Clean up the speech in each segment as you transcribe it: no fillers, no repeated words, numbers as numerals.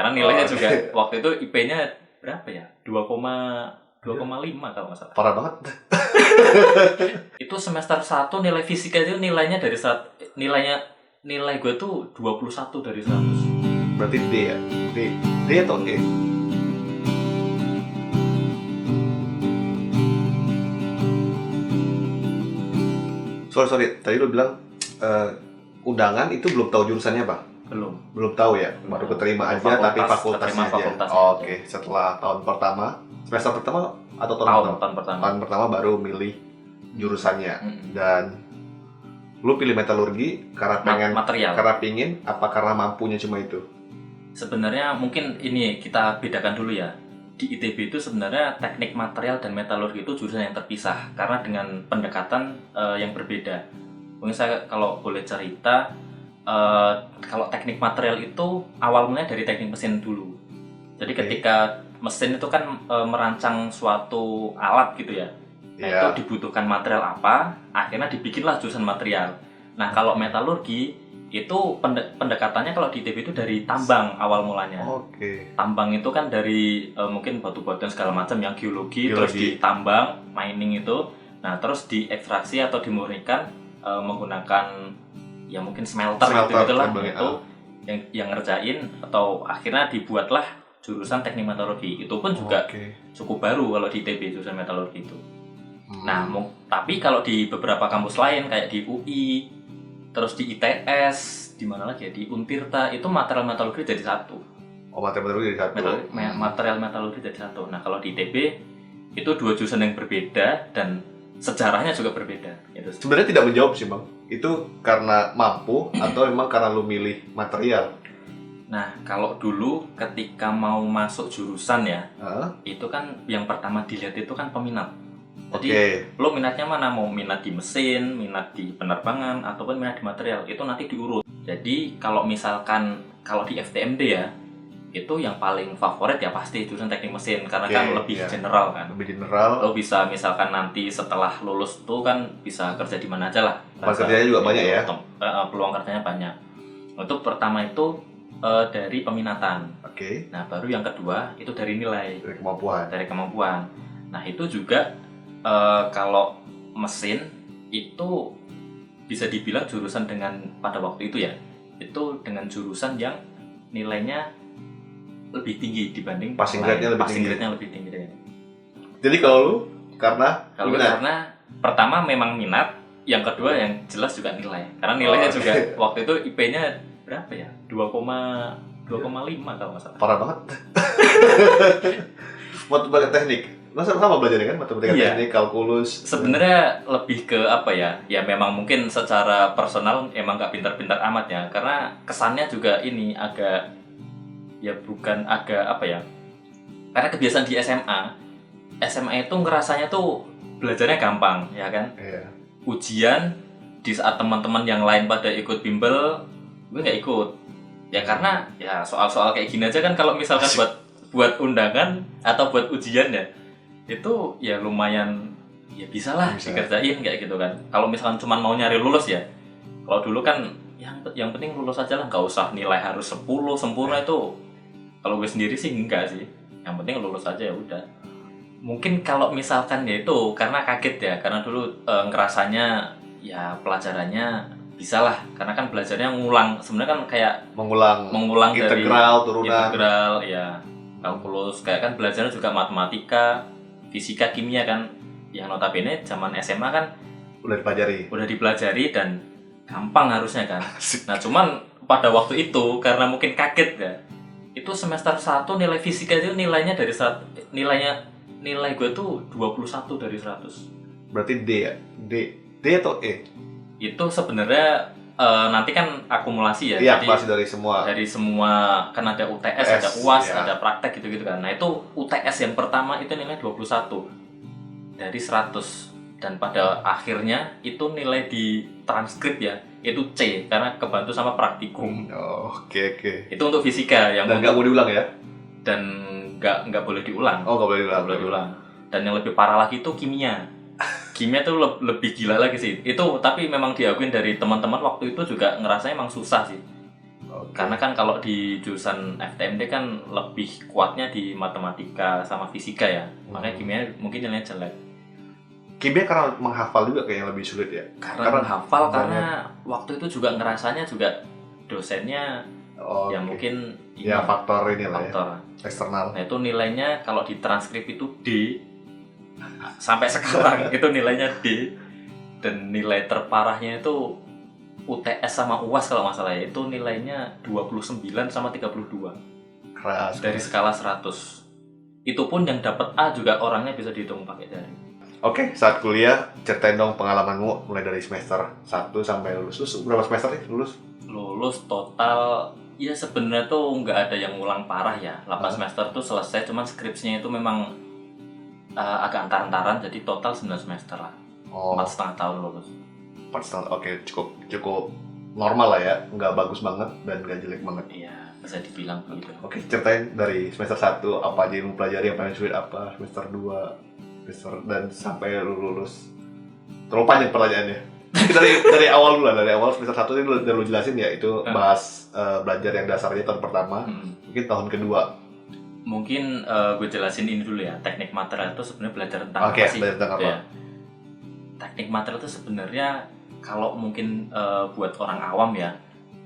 Karena nilainya juga waktu itu IP-nya berapa ya? 2,5 kalau nggak salah. Parah banget. Itu semester 1 nilai fisika itu nilainya dari nilai gue tuh 21 dari 100. Berarti D ya? D atau E? Sorry. Tadi lu bilang undangan itu belum tahu jurusannya, Bang? Belum tahu ya? Baru keterima aja, tapi fakultasnya aja. Oke. Setelah tahun pertama, semester pertama atau tahun pertama? Tahun pertama baru milih jurusannya. Dan lu pilih metalurgi karena pengen material. Karena pingin apa karena mampunya cuma itu? Sebenarnya mungkin ini kita bedakan dulu ya. Di ITB itu sebenarnya teknik material dan metalurgi itu jurusan yang terpisah karena dengan pendekatan yang berbeda. Mungkin saya kalau boleh cerita, kalau teknik material itu awal mulanya dari teknik mesin dulu. Jadi ketika mesin itu kan merancang suatu alat gitu ya. Nah, itu dibutuhkan material apa, akhirnya dibikinlah jurusan material. Nah, kalau metalurgi itu pendekatannya kalau di ITB itu dari tambang awal mulanya. Tambang itu kan dari mungkin batu-batuan segala macam yang geologi, terus ditambang, mining itu. Nah, terus diekstraksi atau dimurnikan menggunakan ya mungkin smelter gitu lah itu yang ngerjain, atau akhirnya dibuatlah jurusan teknik metalurgi. Itu pun juga cukup baru kalau di ITB jurusan metalurgi itu. Nah, tapi kalau di beberapa kampus lain kayak di UI, terus di ITS, di mana lagi ya, di Untirta, itu material metalurgi jadi satu. Material metalurgi jadi satu. Material metalurgi jadi satu. Nah, kalau di ITB itu dua jurusan yang berbeda dan sejarahnya juga berbeda. Sebenarnya tidak menjawab sih, Bang. Itu karena mampu atau memang karena lu milih material? Nah, kalau dulu ketika mau masuk jurusan ya, itu kan yang pertama dilihat itu kan peminat. Jadi lo minatnya mana? Mau minat di mesin, minat di penerbangan, ataupun minat di material, itu nanti diurut. Jadi kalau misalkan kalau di FTMD ya, itu yang paling favorit ya pasti jurusan teknik mesin karena kan lebih general kan. Lebih general. Lo bisa misalkan nanti setelah lulus tuh kan bisa kerja di mana aja lah. Kerjanya juga banyak ya. Peluang kerjanya banyak. Untuk pertama itu dari peminatan. Nah, baru yang kedua itu dari nilai. Dari kemampuan. Nah, itu juga kalau mesin itu bisa dibilang jurusan dengan pada waktu itu ya, itu dengan jurusan yang nilainya lebih tinggi dibanding passing grade-nya lebih tinggi. Jadi kalau lu karena pertama memang minat, yang kedua yang jelas juga nilai. Karena nilainya juga waktu itu IP-nya berapa ya? 2,5 kalau nggak salah. Parah banget. Matematika teknik. Masa sama belajarnya kan matematika teknik, kalkulus. Sebenarnya lebih ke apa ya? Ya memang mungkin secara personal emang nggak pintar-pintar amat ya. Karena kesannya juga ini agak apa ya? Karena kebiasaan di SMA itu ngerasanya tuh belajarnya gampang, ya kan? Ujian di saat teman-teman yang lain pada ikut bimbel, gue nggak ikut. Ya karena ya soal-soal kayak gini aja kan kalau misalkan buat undangan atau buat ujian ya, itu ya lumayan ya bisa dikerjain kayak gitu kan. Kalau misalkan cuma mau nyari lulus ya, kalau dulu kan yang penting lulus aja lah, nggak usah nilai harus 10 sempurna itu. Kalau gue sendiri sih enggak sih, yang penting lulus aja ya udah. Mungkin kalau misalkan ya itu karena kaget ya, karena dulu ngerasanya ya pelajarannya bisa lah, karena kan belajarnya ngulang, sebenarnya kan kayak mengulang integral, dari turunan, integral ya, kalkulus, kayak kan belajarnya juga matematika, fisika, kimia kan, yang notabene zaman SMA kan udah dipelajari dan gampang harusnya kan. Nah cuman pada waktu itu karena mungkin kaget ya, itu semester 1 nilai fisika itu nilainya dari nilai gue tuh 21 dari 100. Berarti D ya? D atau E? Itu sebenarnya nanti kan akumulasi ya. Iya, akumulasi dari semua kan ada UTS, ada UAS, ada praktek gitu-gitu kan. Nah, itu UTS yang pertama itu nilai 21 dari 100, dan pada akhirnya itu nilai di transkrip ya, itu C karena kebantu sama praktikum. Oke. Itu untuk fisika yang dan nggak mau diulang ya? Dan nggak boleh diulang. Nggak boleh diulang. Dan yang lebih parah lagi itu kimia. Kimia tuh lebih gila lagi sih. Itu tapi memang diakuin dari teman-teman waktu itu juga ngerasa emang susah sih. Karena kan kalau di jurusan FTMD kan lebih kuatnya di matematika sama fisika ya. Makanya kimia mungkin nilainya jelek. Kimia karena menghafal juga kayaknya lebih sulit ya. Karena menghafal, karena waktu itu juga ngerasanya juga dosennya ya mungkin ya faktor ini lah faktor ya, eksternal. Nah itu nilainya kalau di transkrip itu D. Sampai sekarang itu nilainya D. Dan nilai terparahnya itu UTS sama UAS kalau nggak salah ya, itu nilainya 29 sama 32. Keras. Dari skala 100. Itu pun yang dapat A juga orangnya bisa dihitung pakai jari. Oke, saat kuliah ceritain dong pengalamanmu mulai dari semester 1 sampai lulus. Terus berapa semester nih lulus? Lulus total ya sebenarnya tuh nggak ada yang ngulang parah ya. 8 semester tuh selesai, cuman skripsinya itu memang agak antar-antaran, jadi total 9 semester lah. 4,5 tahun lulus. 4,5, oke, cukup normal lah ya, nggak bagus banget dan nggak jelek banget. Iya, bisa dibilang begitu. Oke, ceritain dari semester 1 apa aja yang mempelajari, yang paling sulit apa, semester 2, dan sampai lulus. Terlalu panjang pertanyaannya. dari awal dulu lah, dari awal semester 1 ini udah lu jelasin ya, itu bahas belajar yang dasarnya tahun pertama, mungkin tahun kedua. Mungkin gue jelasin ini dulu ya, teknik material itu sebenarnya belajar tentang apa sih? Belajar tentang apa? Ya. Teknik material itu sebenarnya kalau mungkin buat orang awam ya,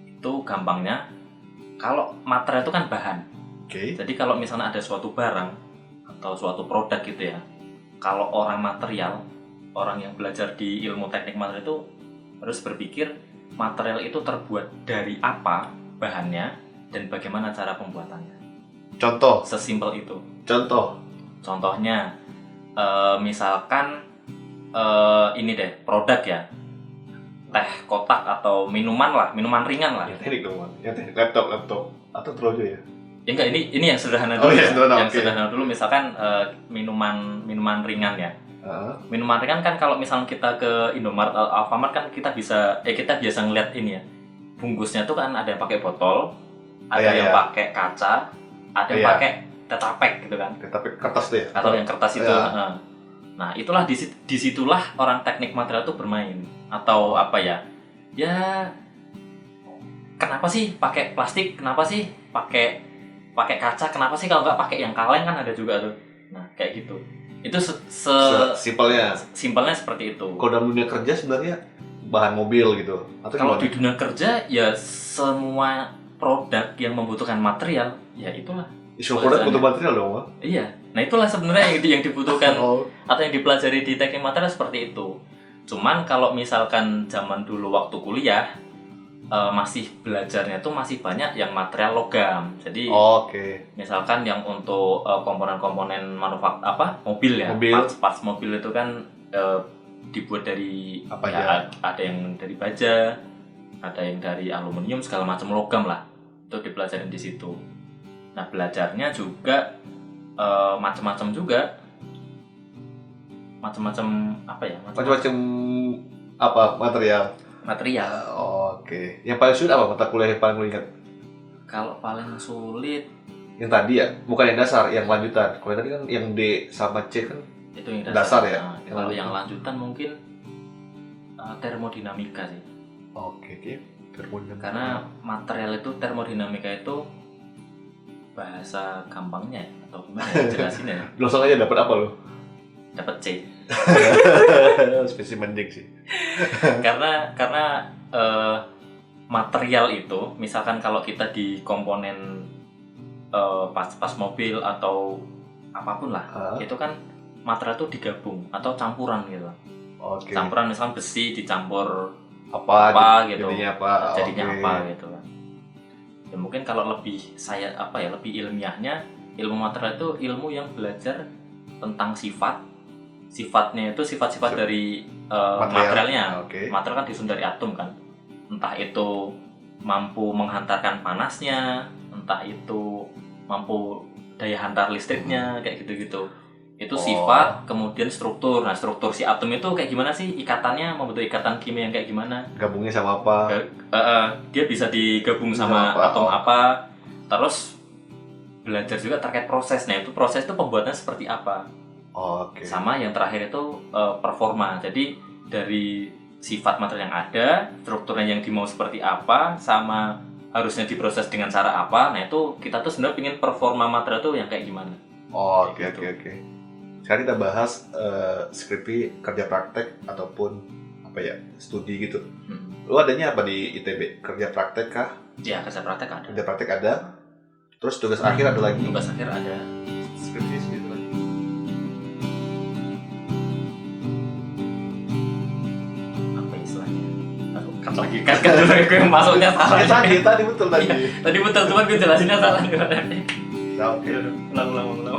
itu gampangnya kalau material itu kan bahan. Jadi kalau misalnya ada suatu barang atau suatu produk gitu ya, kalau orang material, orang yang belajar di ilmu teknik material itu harus berpikir material itu terbuat dari apa bahannya dan bagaimana cara pembuatannya. Contoh? Sesimpel itu. Contohnya misalkan ini deh, produk ya, teh kotak atau minuman ringan lah. Ya teknik dong, ya teknik laptop atau trojo ya? Ya enggak, ini yang sederhana dulu. Sederhana dulu misalkan minuman ringan ya. Minuman ringan kan kalau misalnya kita ke Indomaret atau Alfamart kan kita biasa ngeliat ini ya, bungkusnya tuh kan ada yang pakai botol, ada yang pakai kaca, ada yang pakai tetrapack gitu kan. Tetrapack kertas tuh ya? Atau yang kertas itu. Nah, itulah disitulah orang teknik material tuh bermain. Atau apa ya? Ya, kenapa sih pakai plastik? Kenapa sih pakai kaca? Kenapa sih kalau nggak pakai yang kaleng, kan ada juga tuh. Nah, kayak gitu. Itu simpelnya seperti itu. Kalau dalam dunia kerja sebenarnya bahan mobil gitu. Atau kalau di dunia kerja ya semua produk yang membutuhkan material, ya itulah. Produk butuh material dong, Pak? Iya. Nah, itulah sebenarnya yang dibutuhkan atau yang dipelajari di teknik material seperti itu. Cuman kalau misalkan zaman dulu waktu kuliah masih belajarnya tuh masih banyak yang material logam. Jadi misalkan yang untuk komponen-komponen mobil ya, parts mobil itu kan dibuat dari ada yang dari baja, ada yang dari aluminium, segala macam logam lah. Itu dipelajarin di situ. Nah, belajarnya juga macam-macam juga. Macam-macam material. Yang paling sulit apa mata kuliah yang paling lu ingat? Kalau paling sulit yang tadi ya, bukan yang dasar, yang lanjutan. Kalau tadi kan yang D sama C kan itu yang dasar ya. Kalau yang lanjutan mungkin termodinamika sih. Termodinamika. Karena material itu termodinamika itu bahasa gampangnya ya, atau gimana ya jelasin ya? Langsung aja dapat apa lo? Dapat C. Spesimen dik sih. karena material itu, misalkan kalau kita di komponen pas mobil atau apapun lah, itu kan material itu digabung atau campuran gitu. Campuran misalkan besi dicampur apa gitu, jadinya apa gitu kan. Ya mungkin kalau lebih lebih ilmiahnya, ilmu material itu ilmu yang belajar tentang sifatnya itu sifat-sifat dari materialnya. Material kan disusun dari atom kan, entah itu mampu menghantarkan panasnya, entah itu mampu daya hantar listriknya, kayak gitu-gitu. Itu sifat, kemudian struktur. Nah, struktur si atom itu kayak gimana sih ikatannya, membentuk ikatan kimia yang kayak gimana, gabungnya sama apa, dia bisa digabung sama atom apa. Terus belajar juga terkait proses. Nah, itu proses itu pembuatannya seperti apa. Sama yang terakhir itu performa. Jadi dari sifat material yang ada, strukturnya yang dimau seperti apa, sama harusnya diproses dengan cara apa. Nah itu kita tuh sebenarnya pengen performa material tuh yang kayak gimana. Oke. Sekarang kita bahas skripsi kerja praktek ataupun apa ya, studi gitu. Lu adanya apa di ITB? Kerja praktek kah? Ya, kerja praktek ada. Kerja praktek ada. Terus tugas akhir ada lagi. Tugas akhir ada. Skripsi gitu lagi. Apa istilahnya? Aduh, cut lagi kan dulu gue yang masuknya salah. Tadi betul tadi. Tadi betul, cuman gue jelasinnya salah. Nah, oke. Ulang.